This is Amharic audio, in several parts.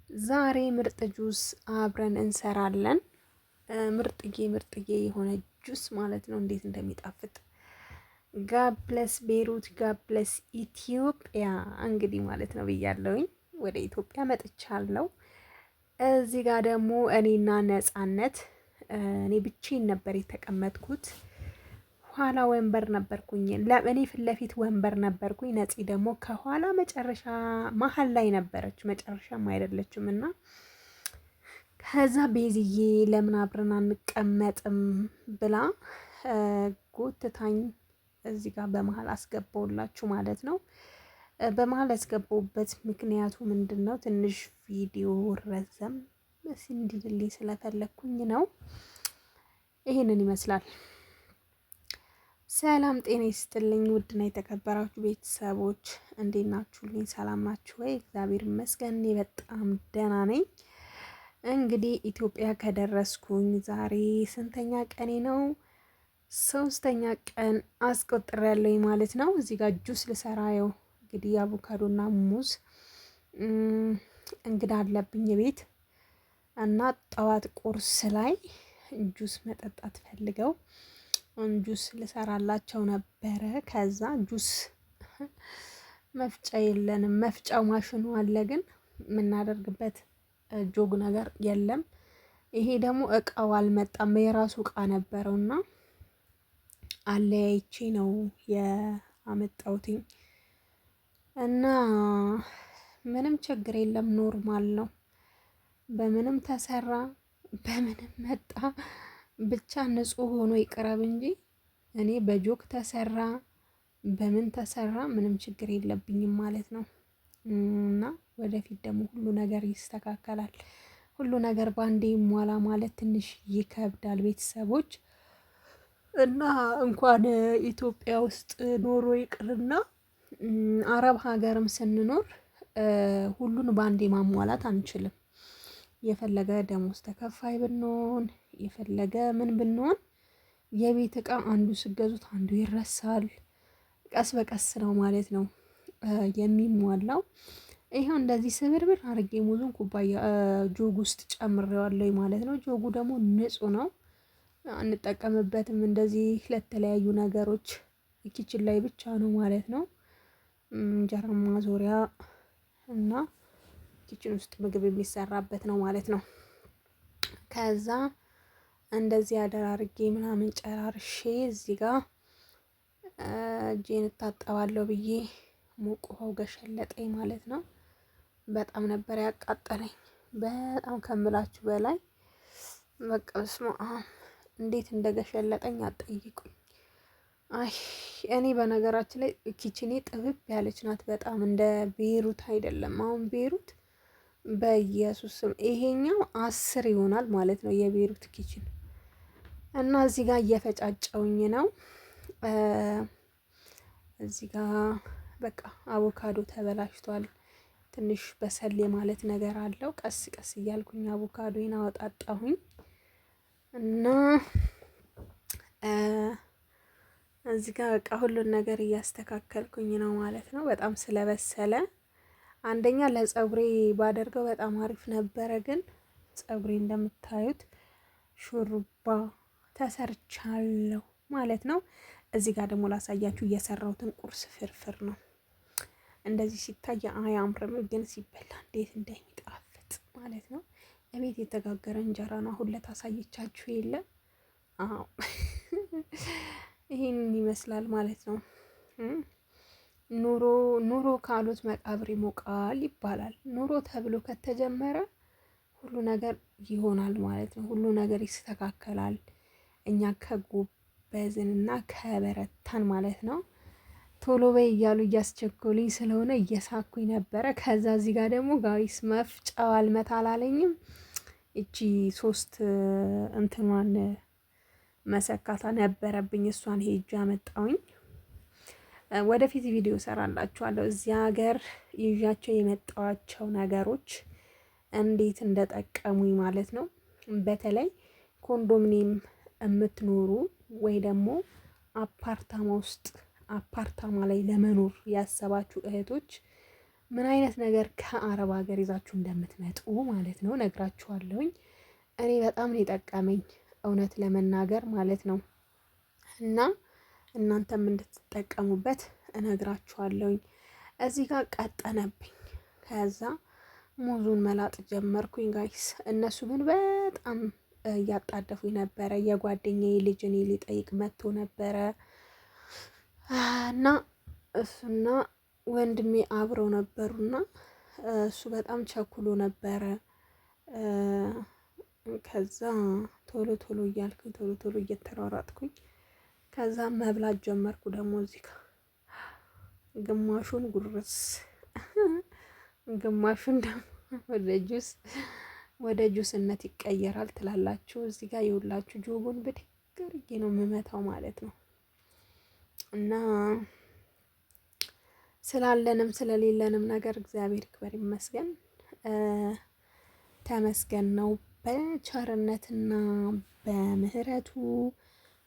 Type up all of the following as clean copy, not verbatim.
ዛሬ ምርጥ ጁስ አብረን እንሰራለን። ምርጥዬ የሆነ ጁስ ማለት ነው። እንዴት እንደሚጣፍጥ ጋብለስ ቤሩት ጋብለስ ኢትዮጵያ እንግዲህ ማለት ነው ብያለሁኝ። ወደ ኢትዮጵያ መጥቻለሁ። እዚህ ጋር ደግሞ እኔና ነፃነት እኔ ብቻዬን ነበር የተቀመጥኩት። ኋላ ወንበር ነበርኩኝ። እኔ ፊት ለፊት ወንበር ነበርኩኝ። ነፂ ደግሞ ከኋላ መጨረሻ መሀል ላይ ነበረች። መጨረሻም አይደለችም እና ከዛ ቤዝዬ ለምን አብረን አንቀመጥም ብላ ጎትታኝ እዚህ ጋር በመሀል አስገባውላችሁ ማለት ነው። በመሀል ያስገባውበት ምክንያቱ ምንድን ነው? ትንሽ ቪዲዮ ረዘም እንዲልልኝ ስለፈለግኩኝ ነው። ይሄንን ይመስላል። ሰላም ጤና ይስጥልኝ። ውድና የተከበራችሁ ቤተሰቦች እንዴት ናችሁልኝ? ሰላም ናችሁ ወይ? እግዚአብሔር ይመስገን እኔ በጣም ደህና ነኝ። እንግዲህ ኢትዮጵያ ከደረስኩኝ ዛሬ ስንተኛ ቀኔ ነው? 3ኛ ቀን አስቆጥሬያለሁኝ ማለት ነው። እዚህ ጋር ጁስ ልሰራ ነው እንግዲህ አቮካዶና ሙዝ እንግዳ አለብኝ ቤት እና ጠዋት ቁርስ ላይ ጁስ መጠጣት ፈልገው ጁስ ልሰራላቸው ነበረ። ከዛ ጁስ መፍጫ የለንም። መፍጫው ማሽኑ አለ ግን የምናደርግበት ጆግ ነገር የለም። ይሄ ደግሞ እቃው አልመጣም። የራሱ እቃ ነበረውና አለያይቼ ነው ያመጣሁትኝ እና ምንም ችግር የለም። ኖርማል ነው። በምንም ተሰራ በምንም መጣ ብቻ ንጹህ ሆኖ ይቅረብ እንጂ እኔ በጆክ ተሰራ በምን ተሰራ ምንም ችግር የለብኝም ማለት ነው። እና ወደፊት ደግሞ ሁሉ ነገር ይስተካከላል። ሁሉ ነገር ባንዴ ይሟላ ማለት ትንሽ ይከብዳል ቤተሰቦች። እና እንኳን ኢትዮጵያ ውስጥ ኖሮ ይቅርና አረብ ሀገርም ስንኖር ሁሉን ባንዴ ማሟላት አንችልም። የፈለገ ደሞዝ ተከፋይ ብንሆን የፈለገ ምን ብንሆን የቤት እቃ አንዱ ስገዙት አንዱ ይረሳል። ቀስ በቀስ ነው ማለት ነው የሚሟላው። ይሄው እንደዚህ ስብርብር አድርጌ ሙዙን ኩባያ ጆግ ውስጥ ጨምሬዋለሁ ማለት ነው። ጆጉ ደግሞ ንጹህ ነው። አንጠቀምበትም እንደዚህ ለተለያዩ ነገሮች ኪችን ላይ ብቻ ነው ማለት ነው። እንጀራ ማዞሪያ እና ኪችን ውስጥ ምግብ የሚሰራበት ነው ማለት ነው። ከዛ እንደዚህ አደራርጌ ምናምን ጨራርሼ እዚህ ጋር እጄን እታጠባለሁ ብዬ ሙቅ ውሃው ገሸለጠኝ ማለት ነው። በጣም ነበር ያቃጠለኝ። በጣም ከምላችሁ በላይ በቃ በስመ አብ እንዴት እንደገሸለጠኝ አትጠይቁኝ። አይ እኔ በነገራችን ላይ ኪችኔ ጥብብ ያለች ናት በጣም እንደ ቤሩት አይደለም። አሁን ቤሩት በኢየሱስም ይሄኛው 10 ይሆናል ማለት ነው የቤሩት ኪችን እና እዚህ ጋር እየፈጫጨውኝ ነው። እዚህ ጋር በቃ አቮካዶ ተበላሽቷል። ትንሽ በሰል ማለት ነገር አለው። ቀስ ቀስ እያልኩኝ አቮካዶን አወጣጣሁኝ እና እዚህ ጋር በቃ ሁሉን ነገር እያስተካከልኩኝ ነው ማለት ነው። በጣም ስለበሰለ አንደኛ ለፀጉሬ ባደርገው በጣም አሪፍ ነበረ፣ ግን ፀጉሬ እንደምታዩት ሹሩባ ተሰርቻለሁ ማለት ነው። እዚህ ጋር ደግሞ ላሳያችሁ እየሰራሁትን ቁርስ ፍርፍር ነው። እንደዚህ ሲታይ አያምርም፣ ግን ሲበላ እንዴት እንደሚጣፍጥ ማለት ነው። እቤት የተጋገረ እንጀራ ነው። አሁን ለታሳየቻችሁ የለ አዎ ይሄንን ይመስላል ማለት ነው። ኑሮ ካሉት መቃብር ይሞቃል ይባላል። ኑሮ ተብሎ ከተጀመረ ሁሉ ነገር ይሆናል ማለት ነው። ሁሉ ነገር ይስተካከላል እኛ ከጎበዝንና ከበረታን ማለት ነው። ቶሎ በይ እያሉ እያስቸኮሉኝ ስለሆነ እየሳኩኝ ነበረ። ከዛ እዚህ ጋር ደግሞ ጋይስ መፍጫው አልመታ አላለኝም። እቺ 3 እንትኗን መሰካታ ነበረብኝ። እሷን ሄጄ አመጣውኝ። ወደፊት ቪዲዮ ሰራላችኋለሁ። እዚህ ሀገር ይዣቸው የመጣዋቸው ነገሮች እንዴት እንደጠቀሙኝ ማለት ነው። በተለይ ኮንዶሚኒየም የምትኖሩ ወይ ደግሞ አፓርታማ ውስጥ አፓርታማ ላይ ለመኖር ያሰባችሁ እህቶች ምን አይነት ነገር ከአረብ ሀገር ይዛችሁ እንደምትመጡ ማለት ነው ነግራችኋለሁኝ። እኔ በጣም ነው የጠቀመኝ እውነት ለመናገር ማለት ነው። እና እናንተም እንድትጠቀሙበት እነግራችኋለሁኝ። እዚህ ጋር ቀጠነብኝ። ከዛ ሙዙን መላጥ ጀመርኩኝ ጋይስ። እነሱ ግን በጣም እያጣደፉኝ ነበረ። የጓደኛዬ ልጅ እኔ ሊጠይቅ መጥቶ ነበረ እና እሱና ወንድሜ አብረው ነበሩና እሱ በጣም ቸኩሎ ነበረ። ከዛ ቶሎ ቶሎ እያልኩኝ ቶሎ ቶሎ እየተሯሯጥኩኝ ከዛ መብላት ጀመርኩ። ደግሞ እዚህ ጋር ግማሹን ጉርስ ግማሹን ደግሞ ወደ ጁስነት ይቀየራል ትላላችሁ። እዚህ ጋር የሁላችሁ ጆጎን ብድግ አድርጌ ነው የምመታው ማለት ነው። እና ስላለንም ስለሌለንም ነገር እግዚአብሔር ይክበር ይመስገን፣ ተመስገን ነው። በቸርነትና በምህረቱ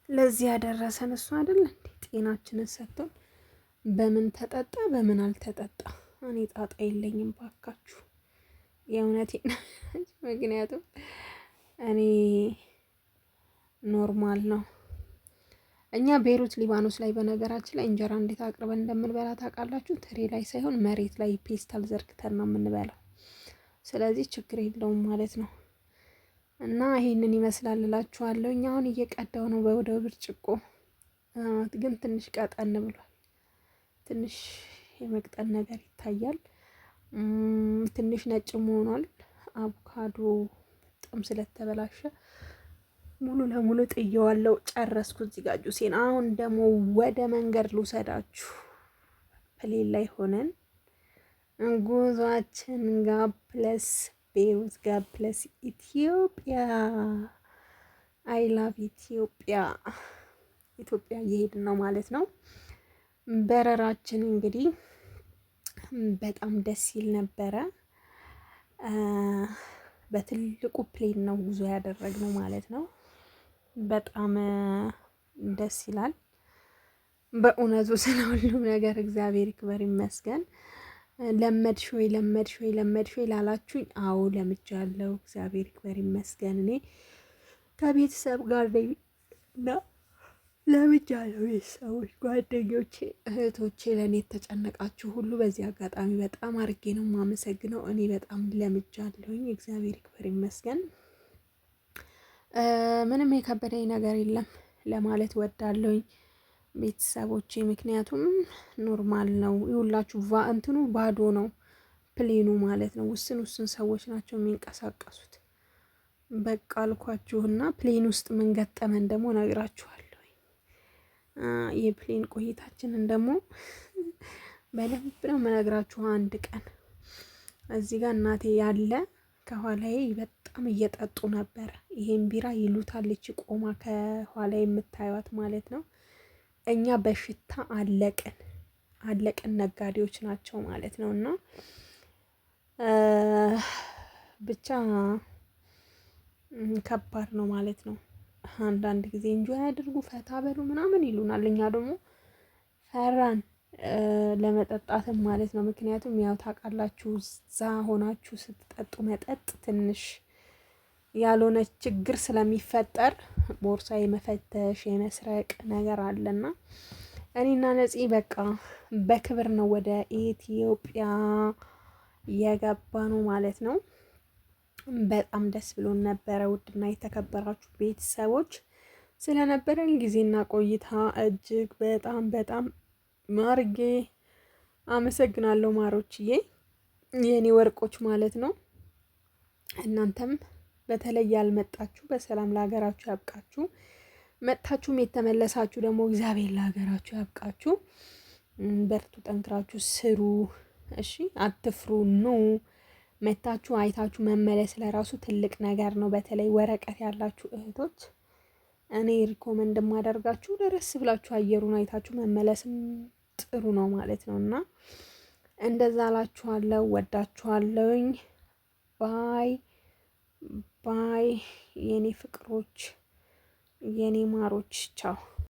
ለዚህ ያደረሰን እሱ አይደል እንዴ? ጤናችንን ሰጥቶን በምን ተጠጣ በምን አልተጠጣ እኔ ጣጣ የለኝም ባካችሁ፣ የእውነቴን። ምክንያቱም እኔ ኖርማል ነው። እኛ ቤይሩት ሊባኖስ ላይ በነገራችን ላይ እንጀራ እንዴት አቅርበን እንደምንበላ ታውቃላችሁ? ትሬ ላይ ሳይሆን መሬት ላይ ፔስታል ዘርግተን ነው የምንበላው። ስለዚህ ችግር የለውም ማለት ነው። እና ይሄንን ይመስላል እላችኋለሁ። እኛ አሁን እየቀዳው ነው ወደ ብርጭቆ፣ ግን ትንሽ ቀጠን ብሏል። ትንሽ የመቅጠን ነገር ይታያል። ትንሽ ነጭም ሆኗል። አቮካዶ በጣም ስለተበላሸ ሙሉ ለሙሉ ጥየዋለው። ጨረስኩ እዚህ ጋር ጁሴን። አሁን ደግሞ ወደ መንገድ ልውሰዳችሁ። ፕሌን ላይ ሆነን ጉዟችን ጋር ፕለስ ቤይሩት ጋር ፕለስ ኢትዮጵያ። አይ ላቭ ኢትዮጵያ። ኢትዮጵያ እየሄድን ነው ማለት ነው። በረራችን እንግዲህ በጣም ደስ ይል ነበረ። በትልቁ ፕሌን ነው ጉዞ ያደረግነው ማለት ነው። በጣም ደስ ይላል በእውነቱ። ስለ ሁሉም ነገር እግዚአብሔር ይክበር ይመስገን። ለመድሽ ወይ ለመድሽ ወይ ለመድሽ ወይ ላላችሁኝ፣ አዎ ለምጃለሁ። እግዚአብሔር ይክበር ይመስገን። እኔ ከቤተሰብ ጋር ነኝና ለምጃለሁ። ቤተሰቦች፣ ጓደኞቼ፣ እህቶቼ፣ ለእኔ የተጨነቃችሁ ሁሉ በዚህ አጋጣሚ በጣም አርጌ ነው የማመሰግነው። እኔ በጣም ለምጃለሁኝ። እግዚአብሔር ይክበር ይመስገን። ምንም የከበደኝ ነገር የለም ለማለት ወዳለሁኝ ቤተሰቦቼ። ምክንያቱም ኖርማል ነው። ይሁላችሁ እንትኑ ባዶ ነው ፕሌኑ ማለት ነው። ውስን ሰዎች ናቸው የሚንቀሳቀሱት። በቃ አልኳችሁና ፕሌን ውስጥ ምን ገጠመን ደግሞ ነግራችኋለሁ። የፕሌን ቆይታችንን ደግሞ በደንብ ነው መነግራችሁ አንድ ቀን። እዚህ ጋር እናቴ ያለ ከኋላዬ በጣም እየጠጡ ነበረ። ይሄን ቢራ ይሉታል እቺ ቆማ ከኋላ የምታዩት ማለት ነው። እኛ በሽታ አለቅን ነጋዴዎች ናቸው ማለት ነው። እና ብቻ ከባድ ነው ማለት ነው። አንዳንድ ጊዜ እንጆ ያድርጉ ፈታ በሉ ምናምን ይሉናል። እኛ ደግሞ ፈራን ለመጠጣትም ማለት ነው። ምክንያቱም ያው ታውቃላችሁ እዛ ሆናችሁ ስትጠጡ መጠጥ ትንሽ ያልሆነ ችግር ስለሚፈጠር ቦርሳ የመፈተሽ የመስረቅ ነገር አለና እኔና ነፂ በቃ በክብር ነው ወደ ኢትዮጵያ የገባ ነው ማለት ነው። በጣም ደስ ብሎን ነበረ። ውድና የተከበራችሁ ቤተሰቦች ስለነበረን ጊዜና ቆይታ እጅግ በጣም በጣም ማርጌ አመሰግናለሁ። ማሮችዬ፣ የኔ ወርቆች ማለት ነው። እናንተም በተለይ ያልመጣችሁ በሰላም ለሀገራችሁ ያብቃችሁ። መጥታችሁም የተመለሳችሁ ደግሞ እግዚአብሔር ለሀገራችሁ ያብቃችሁ። በርቱ፣ ጠንክራችሁ ስሩ። እሺ፣ አትፍሩ። ኑ መታችሁ አይታችሁ መመለስ ለራሱ ትልቅ ነገር ነው። በተለይ ወረቀት ያላችሁ እህቶች እኔ ሪኮመንድ ማደርጋችሁ ደረስ ብላችሁ አየሩን አይታችሁ መመለስም ጥሩ ነው ማለት ነው። እና እንደዛ አላችኋለሁ። ወዳችኋለሁኝ። ባይ ባይ የኔ ፍቅሮች፣ የኔ ማሮች፣ ቻው።